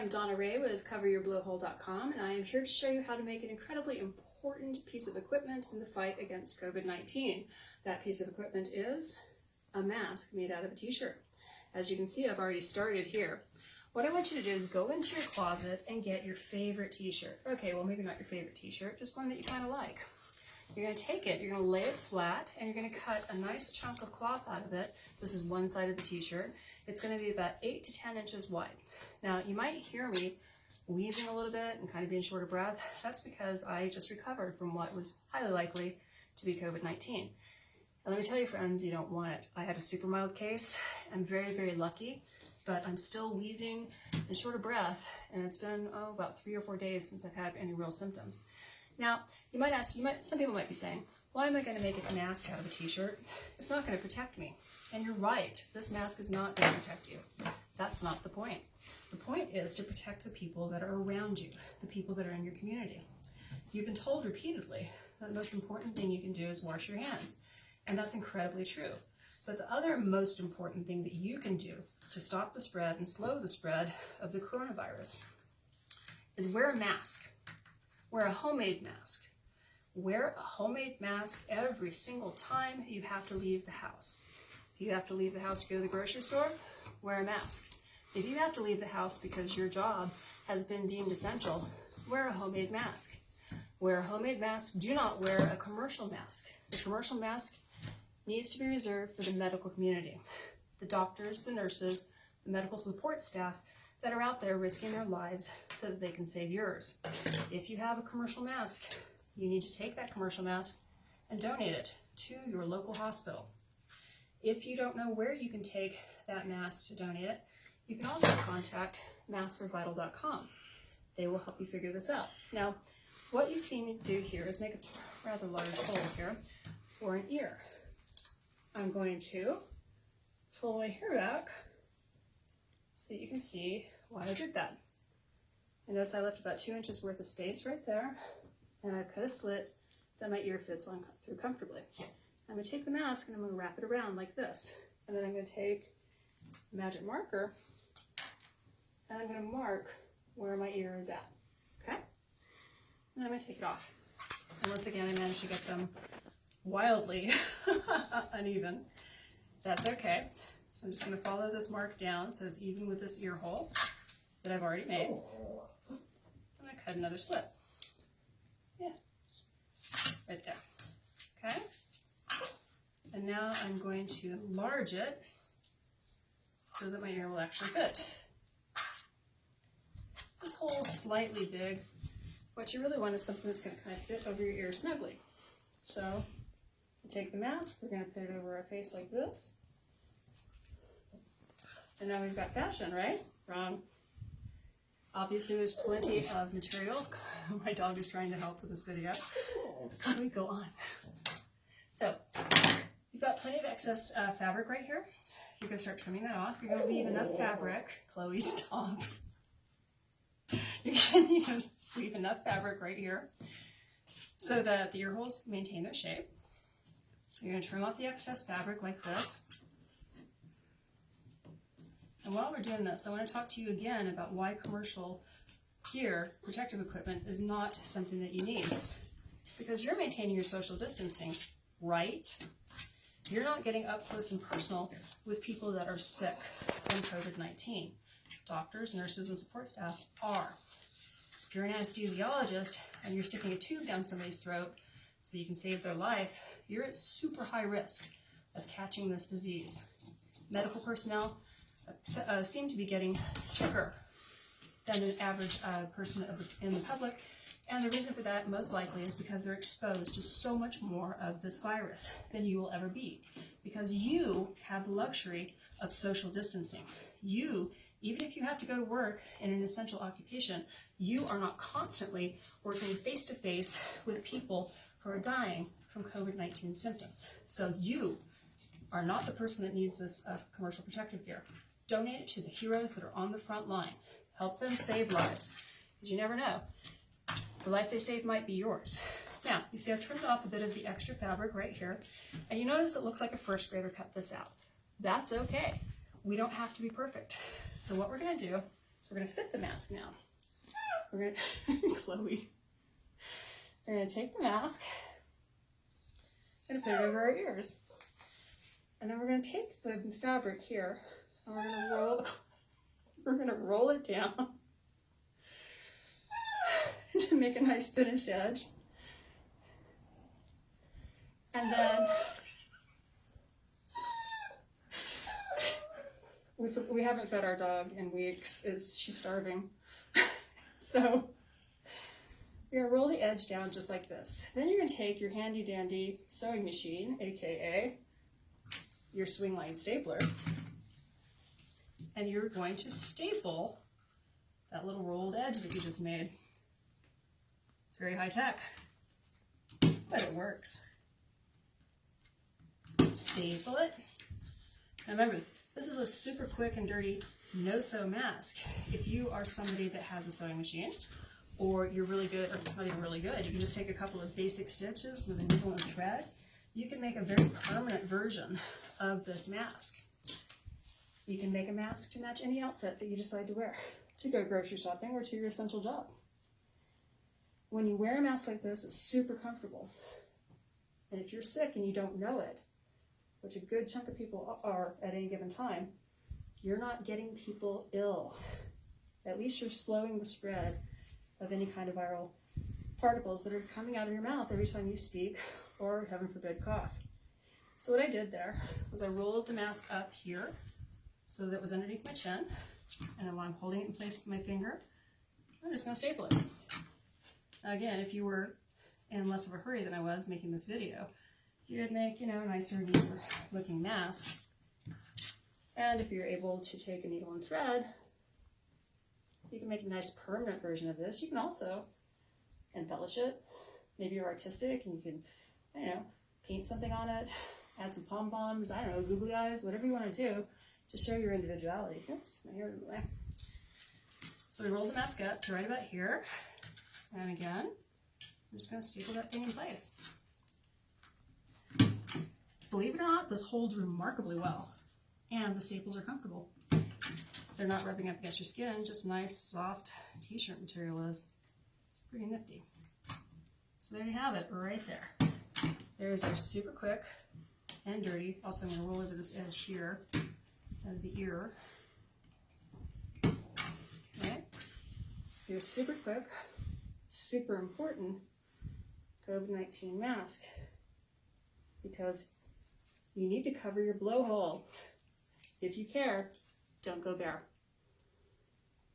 am Donna Ray with CoverYourBlowhole.com, and I am here to show you how to make an incredibly important piece of equipment in the fight against COVID-19. That piece of equipment is a mask made out of a t-shirt. As you can see, I've already started here. What I want you to do is go into your closet and get your favorite t-shirt. Okay, well maybe not your favorite t-shirt, just one that you kind of like. You're going to take it, you're going to lay it flat, and you're going to cut a nice chunk of cloth out of it. This is one side of the t-shirt. It's going to be about 8 to 10 inches wide. Now, you might hear me wheezing a little bit and kind of being short of breath. That's because I just recovered from what was highly likely to be COVID-19. And let me tell you, friends, you don't want it. I had a super mild case. I'm very, very lucky, but I'm still wheezing and short of breath, and it's been, about 3 or 4 days since I've had any real symptoms. Now, you might ask, some people might be saying, why am I going to make a mask out of a t-shirt? It's not going to protect me. And you're right, this mask is not going to protect you. That's not the point. The point is to protect the people that are around you, the people that are in your community. You've been told repeatedly that the most important thing you can do is wash your hands. And that's incredibly true. But the other most important thing that you can do to stop the spread and slow the spread of the coronavirus is wear a mask. Wear a homemade mask. Wear a homemade mask every single time you have to leave the house. If you have to leave the house to go to the grocery store, wear a mask. If you have to leave the house because your job has been deemed essential, wear a homemade mask. Wear a homemade mask. Do not wear a commercial mask. The commercial mask needs to be reserved for the medical community. The doctors, the nurses, the medical support staff that are out there risking their lives so that they can save yours. If you have a commercial mask, you need to take that commercial mask and donate it to your local hospital. If you don't know where you can take that mask to donate it, you can also contact masksarvital.com. They will help you figure this out. Now, what you see me do here is make a rather large hole here for an ear. I'm going to pull my hair back so you can see why I did that. And notice I left about 2 inches worth of space right there, and I've cut a slit that my ear fits on through comfortably. I'm going to take the mask and I'm going to wrap it around like this. And then I'm going to take a magic marker and I'm going to mark where my ear is at. Okay? And I'm going to take it off. And once again, I managed to get them wildly uneven. That's okay. So I'm just going to follow this mark down so it's even with this ear hole that I've already made. I'm going to cut another slit. Yeah. Right there. Okay? And now I'm going to enlarge it so that my ear will actually fit. This hole is slightly big. What you really want is something that's going to kind of fit over your ear snugly. So, we take the mask, we're going to put it over our face like this. And now we've got fashion, right? Wrong. Obviously there's plenty of material. My dog is trying to help with this video. We go on. So, you've got plenty of excess fabric right here. You're going to start trimming that off. You're going to leave enough fabric. Chloe, stop. You're going to leave enough fabric right here so that the ear holes maintain their shape. You're going to trim off the excess fabric like this. And while we're doing this, I want to talk to you again about why commercial gear, protective equipment, is not something that you need. Because you're maintaining your social distancing, right? You're not getting up close and personal with people that are sick from COVID-19. Doctors, nurses, and support staff are. If you're an anesthesiologist and you're sticking a tube down somebody's throat so you can save their life, you're at super high risk of catching this disease. Medical personnel seem to be getting sicker than an average person in the public, and the reason for that most likely is because they're exposed to so much more of this virus than you will ever be, because you have the luxury of social distancing. You, even if you have to go to work in an essential occupation, you are not constantly working face-to-face with people who are dying from COVID-19 symptoms. So you are not the person that needs this commercial protective gear. Donate it to the heroes that are on the front line. Help them save lives, because you never know. The life they saved might be yours. Now, you see I've trimmed off a bit of the extra fabric right here, and you notice it looks like a first grader cut this out. That's okay. We don't have to be perfect. So what we're going to do is we're going to fit the mask now. We're going to, Chloe, we're going to take the mask and put it over our ears. And then we're going to take the fabric here and we're going to roll it down to make a nice finished edge. And then we haven't fed our dog in weeks. She's starving. So you're gonna roll the edge down just like this. Then you're gonna take your handy dandy sewing machine, AKA your swing line stapler, and you're going to staple that little rolled edge that you just made. It's very high tech, but it works. Staple it. Now remember, this is a super quick and dirty no-sew mask. If you are somebody that has a sewing machine, or you're really good, or not even really good, you can just take a couple of basic stitches with a needle and thread. You can make a very permanent version of this mask. You can make a mask to match any outfit that you decide to wear, to go grocery shopping or to your essential job. When you wear a mask like this, it's super comfortable. And if you're sick and you don't know it, which a good chunk of people are at any given time, you're not getting people ill. At least you're slowing the spread of any kind of viral particles that are coming out of your mouth every time you speak or, heaven forbid, cough. So what I did there was I rolled the mask up here so that it was underneath my chin, and then while I'm holding it in place with my finger, I'm just going to staple it. Now again, if you were in less of a hurry than I was making this video, you could make, a nicer, neater looking mask. And if you're able to take a needle and thread, you can make a nice permanent version of this. You can also embellish it. Maybe you're artistic and you can, paint something on it, add some pom-poms, googly eyes, whatever you want to do to show your individuality. Oops, my hair is away. So we roll the mask up to right about here. And again, I'm just going to staple that thing in place. Believe it or not, this holds remarkably well, and the staples are comfortable. They're not rubbing up against your skin, just nice, soft t-shirt material is. It's pretty nifty. So there you have it, right there. There's our super quick and dirty. Also, I'm going to roll over this edge here of the ear. Okay. Your super quick, super important COVID-19 mask, because you need to cover your blowhole. If you care, don't go bare.